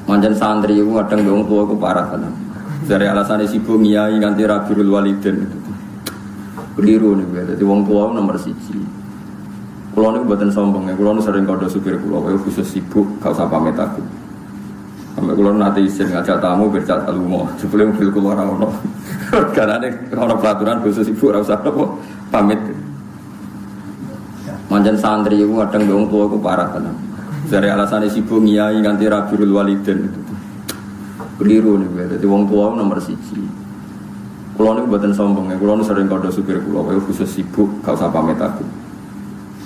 Manjen santri itu kadang wong tua itu parah kan. Dari alasan sibuk ngiyai nganti rabirul waliden. Keliru nih, jadi wong tua nomor 1. Kulo niku mboten sombong ya, kulo sering kandha supir kulo, khusus sibuk gak usah pamit aku. Sampai kulo nate isin ngajak tamu bercat lunga, jebule mobil kulo ora ono. Karena ana peraturan khusus sibuk ora usah apa pamit. Manjen santri itu kadang wong tua itu parah kan. Dari alasan sibuk ngiyai nganti rabirul waliden. Keliru nih, jadi wong tua nomor 1. Kulo niku mboten sombong ya, kulo sering kandha supir kulo, khusus sibuk gak usah pamit aku.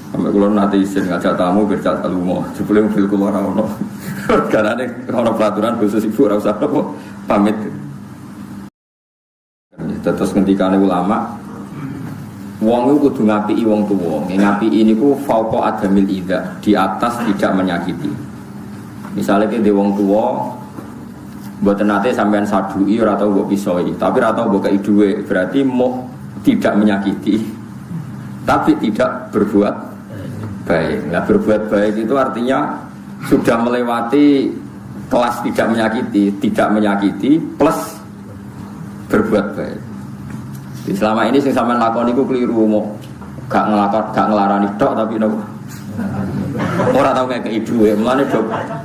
Sampai kulo nate isin ngajak tamu bercat lunga, jebule mobil kulo ora ono. Karena ana peraturan khusus sibuk ora usah apa pamit. Terus ngendikane ulama, wong iku kudu ngapiki wong tuwa. Ngapiki niku fauqa adamil idza, di atas tidak menyakiti. Misalnya ki wong tuwa mboten nate sampean sadui ora tau mbok pisoi, tapi ora tau mbok kei dhuwit, berarti mau tidak menyakiti. Tapi tidak berbuat baik. Nah, berbuat baik itu artinya sudah melewati kelas tidak menyakiti plus berbuat baik. Di selama ini sing sampean lakoni iku keliru, mau gak ngelarani tok tapi nopo. Ora tau ngekeki dhuwit, mulane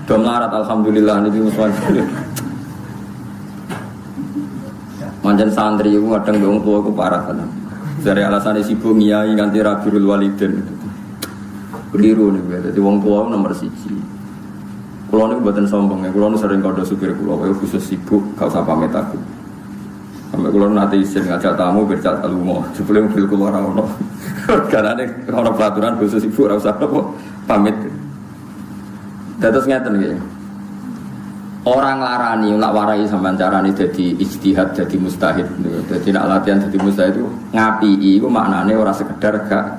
do melarat alhamdulillah niki muswan. Manjen santri itu kadang wong tua itu parah kan. Dari alasan sibuk ngiyai nganti rabirul waliden. Keliru nih, jadi wong tua nomor 1. Kulo niku mboten sombong ya, kulo sering kandha supir kulo, khusus sibuk gak usah pamit aku. Sampai kulo nate isin ngajak tamu bercat lunga, jebule mobil kulo ora ono. Karena ana peraturan khusus sibuk ora usah apa pamit. Dados ngeten nggih. Orang larani, nak warai sampean carane dadi ijtihad, dadi mustahid. Dadi nak latihan dadi mustahid itu ngapiki iku maknane ora sekedar gak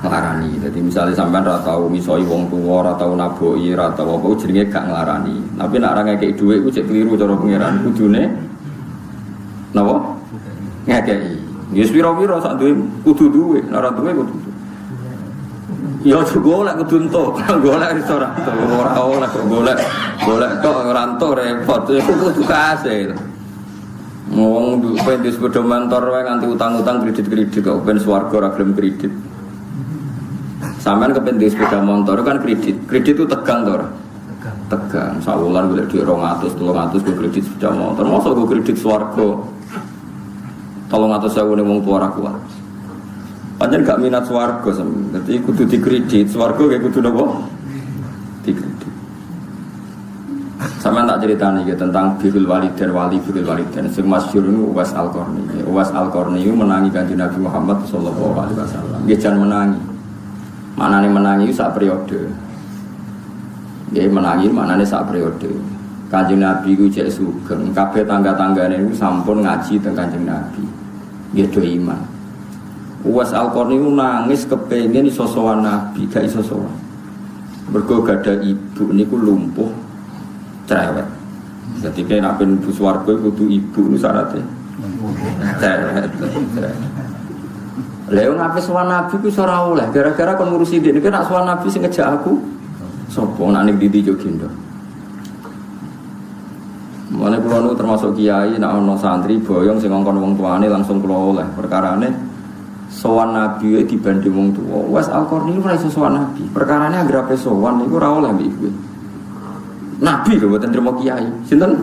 nglarani. Dadi misalnya sampean ora tau misoi wong tuwa, ora tau naboki, ora tau apa jenenge gak nglarani. Tapi nak ora ngekeki dhuwit iku cek keliru cara pangeran. Kudune napa? Ngekeki. Ya pira-pira sak duwe kudu duwe, nek ora duwe kudu. Ya golek kudu entuk, golek iso ora oleh kok golek tok ora entuk repot. Iku kudu kasil. Wong duwe di sepeda motor wae nganti utang-utang kredit kok ben swarga ora gelem kredit. Sampeyan kepen di sepeda motor kan kredit itu tegang to ora? Tegang. Sawulan golek dhuwit 200, 300 go kredit sepeda motor. Mosok go kredit swarga 300.000 ning wong tuwa ora kuat. Pancen gak minat swarga sampeyan. Dadi kudu dikredit, swarga kayak kudu napa? Dikredit. Sampeyan tak critani ya tentang birrul waliden birrul waliden. Sing masyhur niku Uwais Al-Qarni. Uwais Al-Qarni itu menangi Kanjeng Nabi Muhammad sallallahu alaihi wasallam. Nggih jan menangi. Manane menangi sak periode. Nggih menangi manane sak periode. Kanjeng Nabi ku jek sugeng, kabeh tangga-tanggane niku sampun ngaji teng Kanjeng Nabi. Nggih do iman. Uwais Al-Qarni nangis kepengin iso sowan Nabi, gak iso sowan. Mergo gadah ibu niku lumpuh cerewet. Dadi nek ben mlebu swarga kudu ibu niku syaraté. Cerewet. Lha wong ape sowan Nabi ku iso ora oleh, gara-gara kon ngurusi dhek nek sowan Nabi sing ngejak aku sapa nek ning ndi yo gendong. Mulane kula niku termasuk kiai nek ana santri boyong sing ngongkon wong tuane langsung kula oleh perkarane sowan Nabi dibanding wong tuwa. Uwais Al-Qarni ora iso sowan Nabi. Perkarane anggere ape sowan niku ora oleh mbek ibu. Nabi lho mboten trimo kiai. Sinten?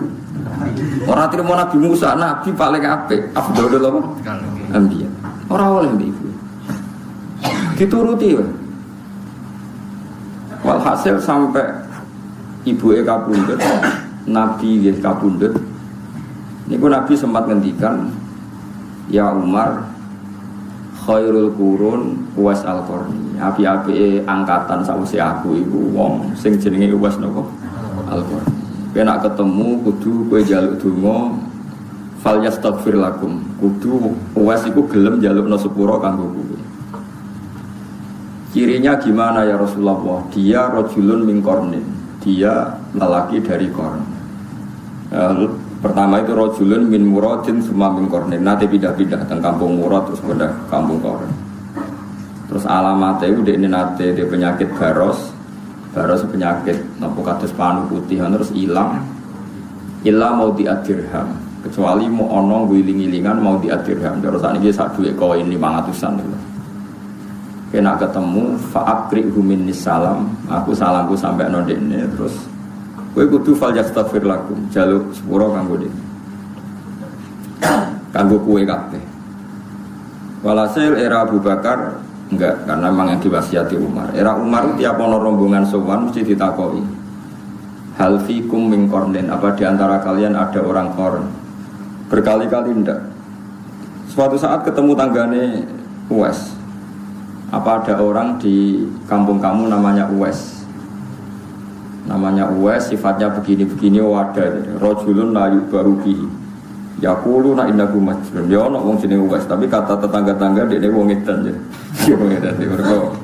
Ora trimo Nabi Musa, Nabi paling apik. Afdhalul apa? Anbiya. Ora oleh mbek ibu. Dituruti wae. Walhasil sampai ibuke kapundhut, Nabi nggih kapundhut. Niku Nabi sempat ngendikan, "Ya Umar, khairul qurun Uwais Al-Qarni." Api-api angkatan sawise aku iku wong sing jenenge Uwais napa? Al-Qarni. Nek ketemu kudu kowe njaluk donga fal yastaghfir lakum. Kudu Uwais iku gelem njalukna sepura kanggo kowe. Cirinya gimana ya Rasulullah? Dia rajulun min qarnin. Dia lelaki dari Qarn. Pertama itu rajulun min muradin summa min qarnin. Nate pindah-pindah teng kampung Murad terus pindah kampung Qarn. Terus alamatnya itu dekne nate dia penyakit baros baru penyakit nopo kados panu putih terus hilang. Illa mau diadirham, kecuali mau ono guling-gilingan mau diadirham. Terus saat ini sak duit koin 500-an gitu. Kena ketemu fa'akrihu minnis salam, aku salamku sampai nondene terus kowe kudu fal yastaghfir lakum, jaluk sepuro kanggo dene. Kanggo kowe kabeh. Walhasil era Abu Bakar enggak, karena memang yang diwasiati Umar. Era Umar tiap ono rombongan sowan mesti ditakoi. Hal fikum min qarnin, apa diantara kalian ada orang korn? Berkali-kali ndak. Suatu saat ketemu tanggane Uwais. Apa ada orang di kampung kamu namanya Uwais? Namanya Uwais, sifatnya begini-begini wadah. Rajulun la yubaru bihi. Yaqulu innahu majnun. Ya ono wong jenenge Uwais, tapi kata tetangga-tangga dekne wong edan ya. Ya wong edan iki mergo.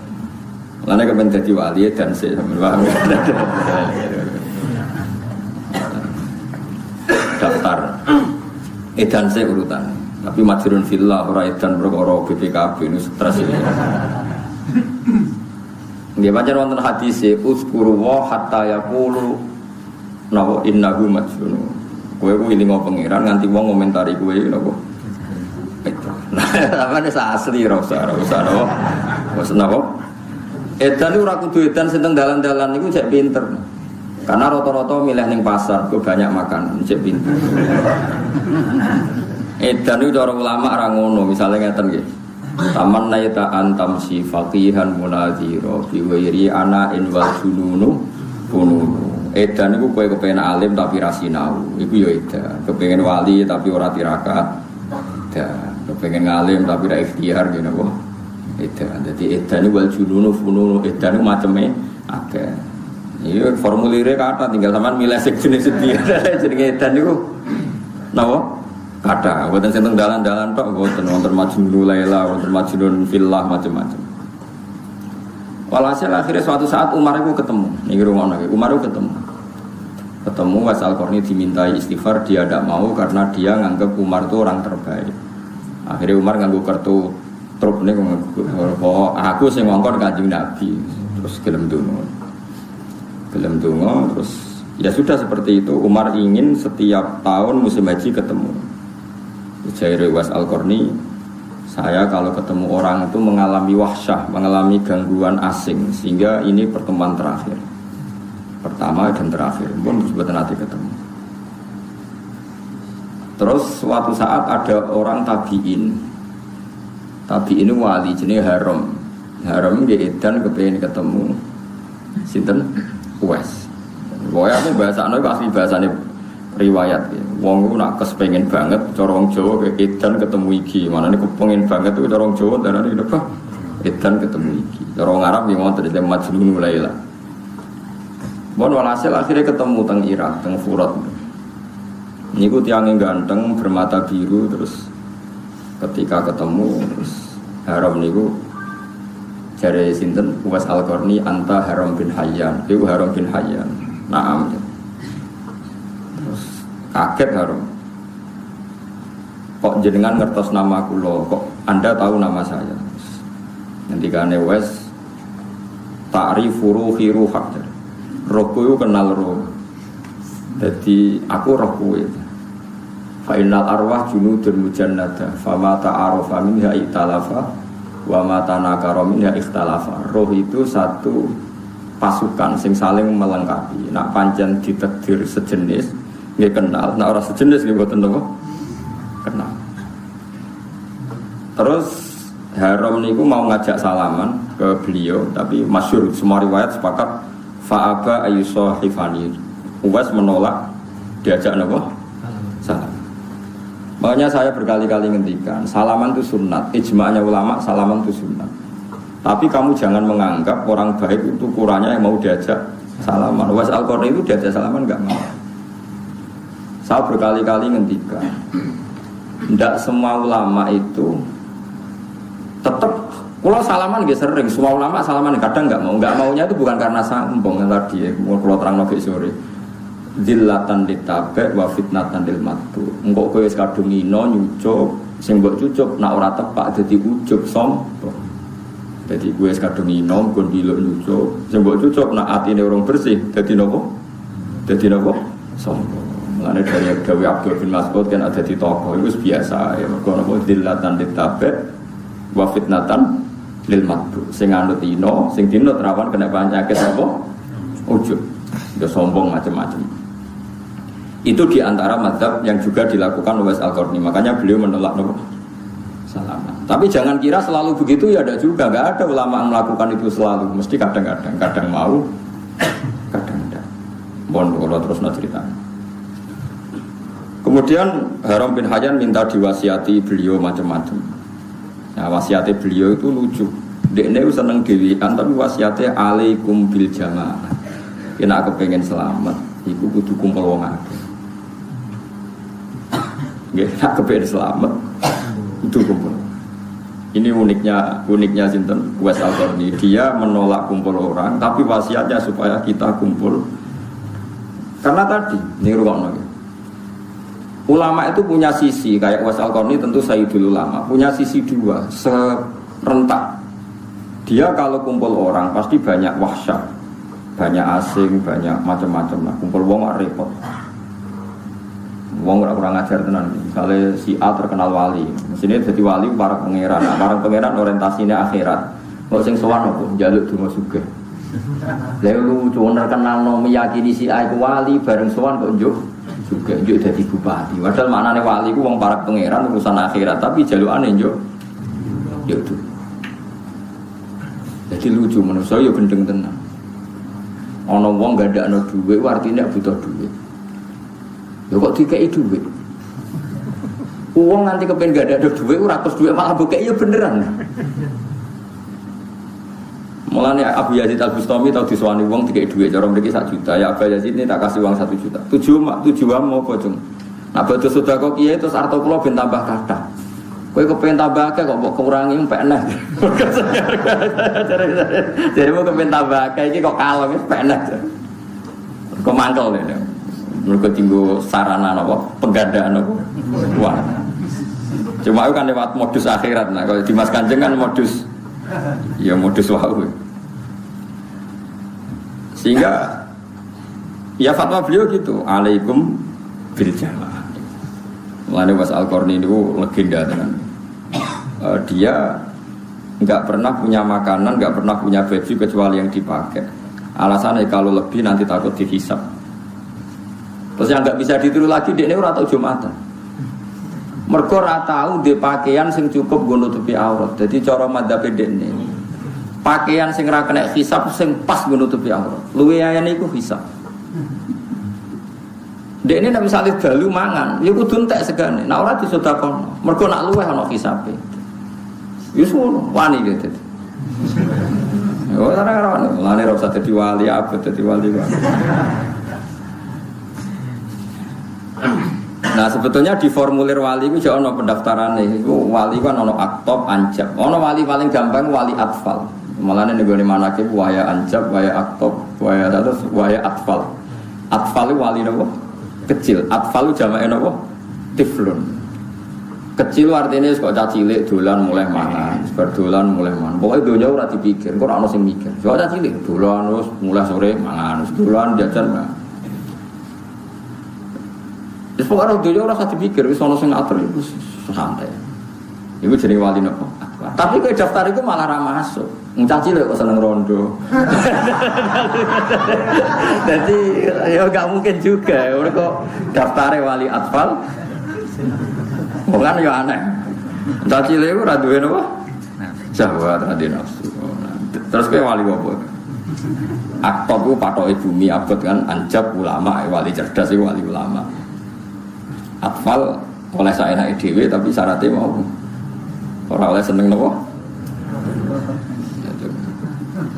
Lane kepen dadi wali dan sik sampeyan. Daftar edan saya urutan, tapi majrun fillah ora edan perkara BPKB ini stres ini. Nggih pancen wonten hadis uzkuru wa hatta yaqulu napa innahu majnun. Kowe ku ilingo pangeran nganti wong ngomentari kowe napa. Nah, sampeyan asli ora usah napa. Wis napa? Edan ora kudu edan sing teng dalan-dalan niku cek pinter. Karena rata-rata milih ning pasar, gue banyak makan, cek pintu. Edan itu cara ulama ora ngono, misalnya ngeten nggih. Taman naita antam si faqihan munazira bi wairi ana in wal jununu bununu. Edan iku kowe kepengin alim tapi ra sinau, iku ya edan. Kepengin wali tapi ora tirakat. Edan. Kepengin ngalim tapi ra ikhtiar ngene kok. Edan. Dadi edan wal jununu bununu, edan iku maceme akeh. Iya formulirnya kata tinggal sampean milih sing jenis sedia jenenge edan niku napa kata boten sing dalan-dalan tok boten wonten majnun laila wonten majnun fillah macam-macam. Walhasil akhirnya suatu saat Umar itu ketemu niki rumono Umar itu ketemu Uwais Al-Qarni dimintai istighfar, dia tidak mau karena dia nganggap Umar itu orang terbaik. Akhirnya Umar nganggo kartu truk niku aku sing ngongkon Kanjeng Nabi terus gelem donga terus ya sudah seperti itu. Umar ingin setiap tahun musim haji ketemu. Jair Uwais Al-Qarni, saya kalau ketemu orang itu mengalami wahsyah, mengalami gangguan asing, sehingga ini pertemuan terakhir, pertama dan terakhir pun sebetulnya nanti ketemu. Terus suatu saat ada orang tabiin wali jenis Haram di edan kepengen ketemu sinten Uwais. Pokoknya aku bahasanya asli bahasanya riwayat ya. Wong ku nak kepengen banget cara wong Jawa ke edan ketemu iki. Manane kepengen banget itu cara wong Jawa darane apa? Edan ketemu iki. Cara wong Arab yang ngoten dadi majnun laila. Bon walhasil akhirnya ketemu teng Irak, teng Furat. Niku tiange ganteng bermata biru terus ketika ketemu terus Haram niku jare sinten Uwais Al-Qarni anta Haram bin Hayyan. Iku Haram bin Hayyan. Naam. Terus kaget Haram. Kok jenengan ngertos nama kula? Kok Anda tahu nama saya? Ngendikane Uwais ta'rifu ruhi ruhak. Rohku itu kenal roh. Jadi aku roh kowe. Fa innal arwah junudun mujannada. Fa ma ta'arafa minha italafa. Wa matanakara minha ikhtalafa. Roh itu satu pasukan sing saling melengkapi. Nak pancen ditakdir sejenis nggih kenal, nak ora sejenis nggih mboten napa kenal. Terus Haram niku mau ngajak salaman ke beliau, tapi masyhur semua riwayat sepakat fa'aba ayyusahifani. Uwais menolak diajak napa? Salam. Makanya saya berkali-kali ngendikan salaman itu sunnat, ijma'nya ulama salaman itu sunnat. Tapi kamu jangan menganggap orang baik itu ukurannya yang mau diajak salaman. Uwais Al-Qarni itu diajak salaman enggak mau. Saya berkali-kali ngendikan tidak semua ulama itu tetap kalau salaman nggak sering, semua ulama salaman kadang nggak maunya itu bukan karena sombong yang tadi ya, kalau terang lagi sore. Zillatan ditabek wa fitnatan lil matbu. Engko kowe wis kadung ino nyucuk, sing mbok cucuk nak ora tepak dadi ujub sombong. Jadi gue kadung inom, gue biluk nyucuk. Sing mbok cucuk nak atine orang bersih, dadi nopo? Dadi nopo? Sombong. Mulane dari Dawi Abdul bin Mas'ud kan ada di toko itu biasa ya. Mergo nopo dillatan ditabe wa fitnatan lil matbu. Sing anut ino, sing dinut rawan kena penyakit apa? Ujub. Ya sombong macam-macam. Itu di antara mazhab yang juga dilakukan Uwais Al-Qarni. Makanya beliau menolak nopo? Salaman. Tapi jangan kira selalu begitu ya, ada juga, nggak ada ulama yang melakukan itu selalu, mesti kadang-kadang, kadang mau, kadang tidak. Mohon kalau terus cerita. Kemudian Haram bin Hayyan minta diwasiati beliau macam-macam. Nah, wasiatnya beliau itu lucu. Dia ini seneng dewian, tapi wasiatnya alaikum bil jamaah. Kena aku pengen selamat, iku kudu kumpul wong akeh. Nggih, aku pengen selamat. Itu kumpul. Ini uniknya sinten Uwais Al-Qarni. Dia menolak kumpul orang, tapi wasiatnya supaya kita kumpul. Karena tadi, ini rukun. Ulama itu punya sisi kayak Uwais Al-Qarni tentu Sayyidul Ulama, punya sisi dua, serentak. Dia kalau kumpul orang pasti banyak wahsyat, banyak asing, banyak macam-macam lah. Kumpul wong repot. Wong kurang ajar tenan. Misalnya si A terkenal wali, sini jadi wali para pangeran. Nah, para pangeran orientasinya akhirat. Kok sing sowan opo njaluk donga sugih. Lha lucu terkenal no meyakini si A iku wali bareng sowan kok njuk sugih njuk dadi bupati. Padahal maknane wali ku wong para pangeran urusan akhirat, tapi jalukane njuk itu. Jadi lucu manusa yo gendeng tenan. Ana wong gandakno dhuwit artine butuh dhuwit. Ya kok dikei duit. Uang nanti kepen gak ada duit, ratus duit malah bokeh ya beneran. Mulane Abu Yazid Al-Bustami tahu diswani uang dikei duit, cara mriki 1 juta. Ya Abu Yazid ini tak kasih uang 1 juta. Tujuan mau apa cung? Nah betul sudah kok kiai terus arto kula ben tambah kathah. Kowe kepen tambah akeh kok mbok kurangi mpek eneh. Jadi mau kepen tambah akeh iki kok kalem wis mpek eneh. Kok mangkel ya. Mereka tinggal sarana apa penggandaan apa wah cuma itu kan lewat modus akhirat. Nah kalau di Mas Kanjeng kan modus ya modus wahyu sehingga ya fatwa beliau gitu alaikum bil jamaah. Mulane Uwais Al-Qarni itu legenda tenan. Dia nggak pernah punya makanan, nggak pernah punya baju kecuali yang dipakai. Alasannya kalau lebih nanti takut dihisab. Terus yang nggak bisa ditiru lagi dia ini ora tau Jumatan. Mergo ora tau di pakaian sing cukup nggo nutupi aurat. Jadi cara madzhab dekne pakaian sing ora kena hisab sing pas nggo nutupi aurat. Luwe ayane iku hisab. Dekne nek misale dalu mangan, ya kudu entek segane. Nek ora disedekahno. Mergo nak luweh ana hisabe. Wis ngono, wani gitu. Ora ora lane ora usah dadi wali abot dadi wali. Nah sebetulnya di formulir wali itu jauh no pendaftaran nih. Itu wali kan ono aktop anjab. Ono wali paling gampang wali atfal. Malah nih gue mana ke waya anjab, waya aktop, waya terus waya atfal. Atfal itu wali nopo kecil. Atfal itu jamaah nopo tiflun. Kecil artinya kok cacilik dolan mulai mangan, berdolan mulai mangan. Pokoknya dunia ora dipikir, kok ora ono sing mikir. Kok cacilik dolan terus mulai sore mangan, dolan jajan mangan. Wis pokoke dunya ora usah dipikir, wis ana sing ngatur iku santai. Iku jenenge wali napa? Tapi kowe daftar iku malah ra masuk. Caci lho kok seneng rondo. Jadi ya enggak mungkin juga. Ora kok daftare wali atfal. Bukan ya aneh. Caci lho ora duwe napa? Syahwat ra nafsu. Terus kowe wali apa? Aktor ku patoke bumi abot kan anjab ulama, wali cerdas iku wali ulama. Atfal oleh saya naik dewe tapi syaratnya mau orang oleh seneng nopo.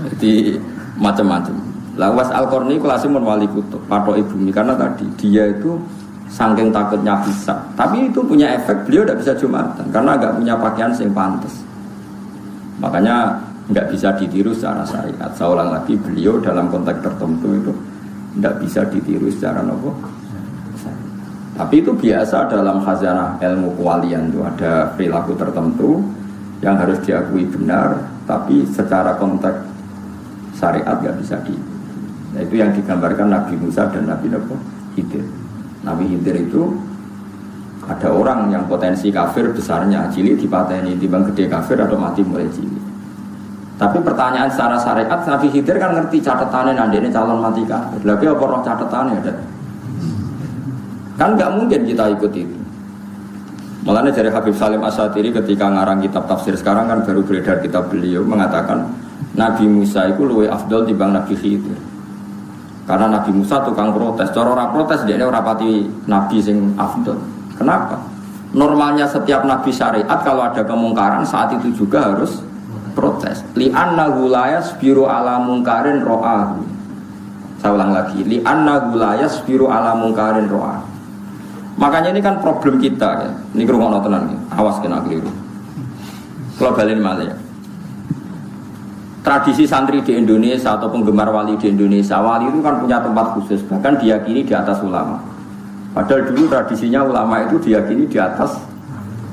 Jadi macam-macam. Uwais Al-Qarni kelasnya mun wali kutub patok ibumi karena tadi dia itu saking takutnya bisa. Tapi itu punya efek beliau tidak bisa Jumatan karena nggak punya pakaian yang pantas. Makanya nggak bisa ditiru secara syariat. Saya ulang lagi beliau dalam konteks tertentu itu nggak bisa ditiru secara nopo. Tapi itu biasa dalam khazanah ilmu kewalian itu ada perilaku tertentu yang harus diakui benar tapi secara konteks syariat nggak bisa di. Nah, itu yang digambarkan Nabi Musa dan Nabi Khidir. Nabi Khidir itu ada orang yang potensi kafir besarnya, cilik dipateni, timbang gede kafir atau mati mulai cilik. Tapi pertanyaan secara syariat, Nabi Khidir kan ngerti catatannya, nanti ini calon mati kafir. Lagi apa roh catatannya ada? Kan nggak mungkin kita ikut itu. Makanya dari Habib Salim Asyatiri ketika ngarang kitab tafsir sekarang kan baru beredar kitab beliau mengatakan Nabi Musa itu luwih afdol timbang Nabi Khidir. Karena Nabi Musa tukang protes, cara ora protes dia ora pati nabi sing afdol. Kenapa? Normalnya setiap nabi syariat kalau ada kemungkaran saat itu juga harus protes. Li'annahu la yasbiru ala mungkarin ra'ahu. Saya ulang lagi, li'annahu la yasbiru ala mungkarin ra'ahu. Makanya ini kan problem kita ya. Ini kerungono tenan ya. Awas kena keliru. Kalau balen malih ya. Tradisi santri di Indonesia atau penggemar wali di Indonesia, wali itu kan punya tempat khusus, bahkan diyakini di atas ulama. Padahal dulu tradisinya ulama itu diyakini di atas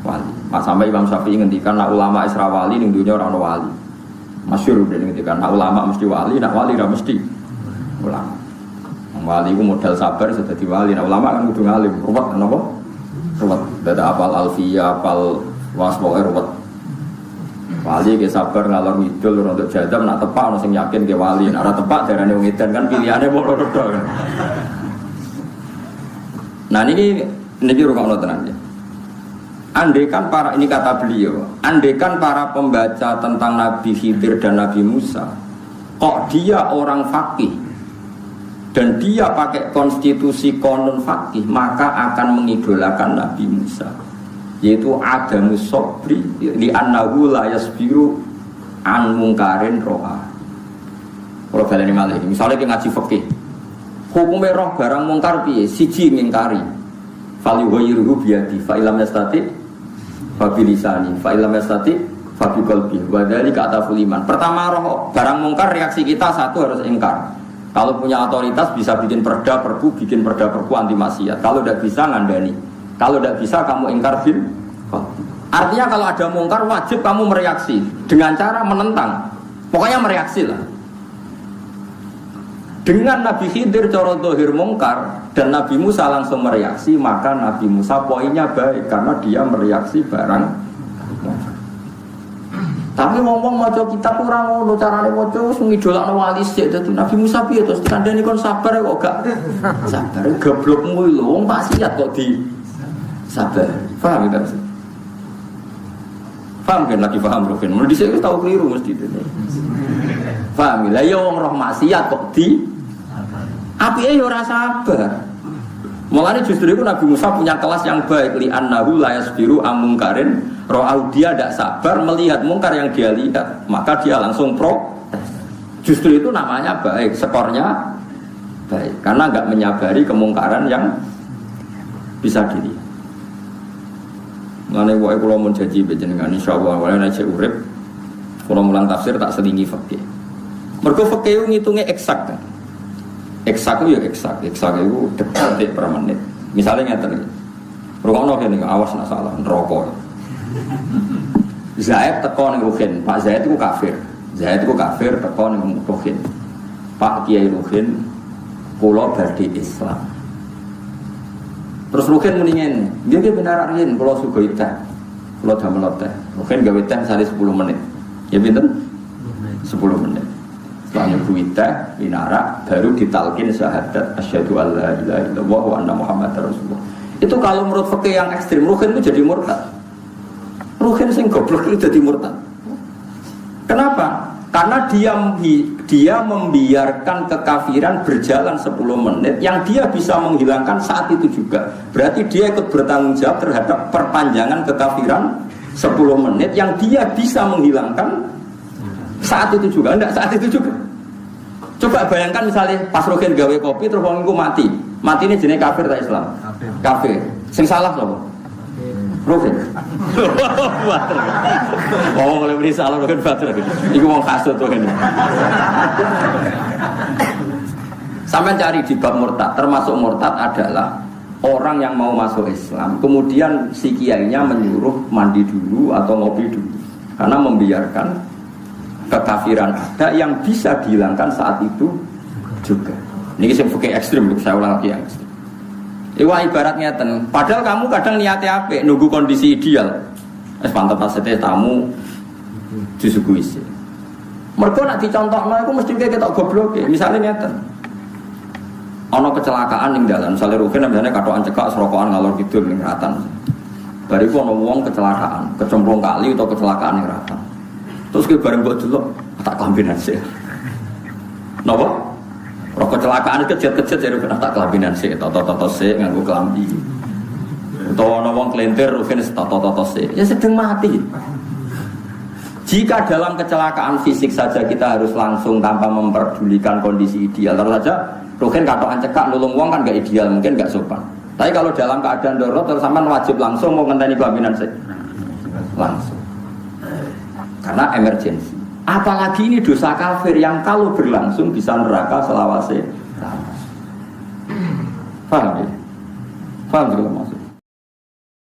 wali. Sampai Imam Syafi'i ngendikan nak ulama Isra wali ning dunya ora ono wali. Masyhur dene ngendikan nak ulama mesti wali, nak wali ora mesti ulama. Wali itu modal sabar sudah di wali. Nak ulama kan kudu ngalim, ruwet napa? Ruwet. Dada apal alfiyah, apal waspoe ruwet. Wali ke sabar ngalor ngidul untuk jadam nak tepak ono sing yakin ke wali. Nak ora tepak darane wong edan kan pilihane kok loro tok. Nah ini rukun tenan ya. Andaikan para, ini kata beliau, andaikan para pembaca tentang Nabi Khidir dan Nabi Musa, kok dia orang faqih dan dia pakai konstitusi konon faqih, maka akan mengidolakan Nabi Musa, yaitu adamus sobri li'annahu la yasbiru an mungkarin ro'a. Kalau baleni malih, misalnya kita ngaji fikih, hukumnya roh barang mungkar piye? Siji mingkari, falyughayyirhu biyadi, fa illam yastati fa bilisani, fa illam yastati fa biqalbi, wa dzalika ataful iman. Pertama roh barang mungkar reaksi kita satu harus ingkar. Kalau punya otoritas bisa bikin perda perpu anti maksiat. Kalau tidak bisa ngandani. Kalau tidak bisa kamu ingkar bil. Artinya kalau ada mungkar wajib kamu mereaksi dengan cara menentang. Pokoknya mereaksi lah. Dengan Nabi Khidir cara zahir mungkar dan Nabi Musa langsung mereaksi, maka Nabi Musa poinnya baik karena dia mereaksi barang mungkar. Tapi ngomong maca kitab ora ngono carane maca wis ngidolakno wali sik dadi Nabi Musa piye terus kandhane kon sabar kok gak sabar goblokmu lho wong maksiat kok di sabar. Paham ya terus? Paham kan lagi paham Rukin. Mun dhisik wis tau keliru mesti itu. Paham lah ya wong roh maksiat kok di apike ya ora sabar. Mulane justru itu Nabi Musa punya kelas yang baik, li'annahu la yasbiru amungkarin ro'au, dia tidak sabar melihat mungkar yang dia lihat, maka dia langsung protes. Justru itu namanya baik, skornya baik, karena enggak menyabari kemungkaran yang bisa dilihat. Mulane wae kula mun janji panjenengan insyaallah wala nek urip kula mulang tafsir tak selingi fikih. Mergo fikih ngitunge eksak kan. Eksak itu ya eksak itu detik per menit. Misalnya ngeten iki. Rungokno kene awas nak salah neraka. Zaid teko ning Ruhin, Pak Zaid itu kafir. Zaid itu kafir teko ning Ruhin. Pak Kiai Ruhin kula badhe Islam. Terus Ruhin muni ngene, nggih benar Ruhin kula sugih teh. Kula damel teh. Ruhin gawe teh sare 10 menit. Ya pinten? 10 menit. Setelah nyebut teh, minara, baru ditalkin syahadat asyhadu alla ilaha illallah wa anna muhammadar rasulullah. Itu kalau menurut fikih yang ekstrim, Ruhin itu jadi murtad. Ruhin sing goblok itu jadi murtad. Kenapa? Karena dia membiarkan kekafiran berjalan 10 menit yang dia bisa menghilangkan saat itu juga. Berarti dia ikut bertanggung jawab terhadap perpanjangan kekafiran 10 menit yang dia bisa menghilangkan saat itu juga, enggak saat itu juga. Coba bayangkan misalnya pas Ruhin gawe kopi terus wong iku mati. Mati ini jenis kafir tak Islam? Kafir. Sing salah sapa? Ruhin. Oh, oleh beri salah Ruhin bater. Iku wong kasut tuh ini. Sampai cari di bab murtad, termasuk murtad adalah orang yang mau masuk Islam, kemudian si kiainya menyuruh mandi dulu atau ngopi dulu, karena membiarkan kekafiran ada yang bisa dihilangkan saat itu juga. Ini yang fikih ekstrim, saya ulang lagi yang ekstrim. Iwah ibaratnya padahal kamu kadang niatnya apa? Nunggu kondisi ideal. Pantau pasete tamu disuguhi sih. Mereka nak dicontohno aku mesti kita goblok ya. Misalnya ngeten. Ana kecelakaan ning dalan, misale Rugen misalnya katokan cekak serokokan ngalor kidul ning Ratan. Bariku ana wong kecelakaan, kecemplung kali atau kecelakaan ning Ratan. Terus ke bareng mbok delok tak kelambinan sih. Napa? Rok kecelakaan kejet-kejet jadi tak kelambinan sih, toto-toto sih nganggo kelambi. Utawa ana wong kelentir Rugen toto-toto sih. Ya sedang mati. Jika dalam kecelakaan fisik saja kita harus langsung tanpa memperdulikan kondisi ideal, terus saja Rugen katokan cekak nulung wong kan gak ideal, mungkin gak sopan. Tapi kalau dalam keadaan darurat terus sampean wajib langsung mau ngenteni kelaminan sih. Langsung. Karena emergensi. Apalagi ini dosa kafir yang kalau berlangsung bisa neraka selawase. Paham ya? Paham juga maksud?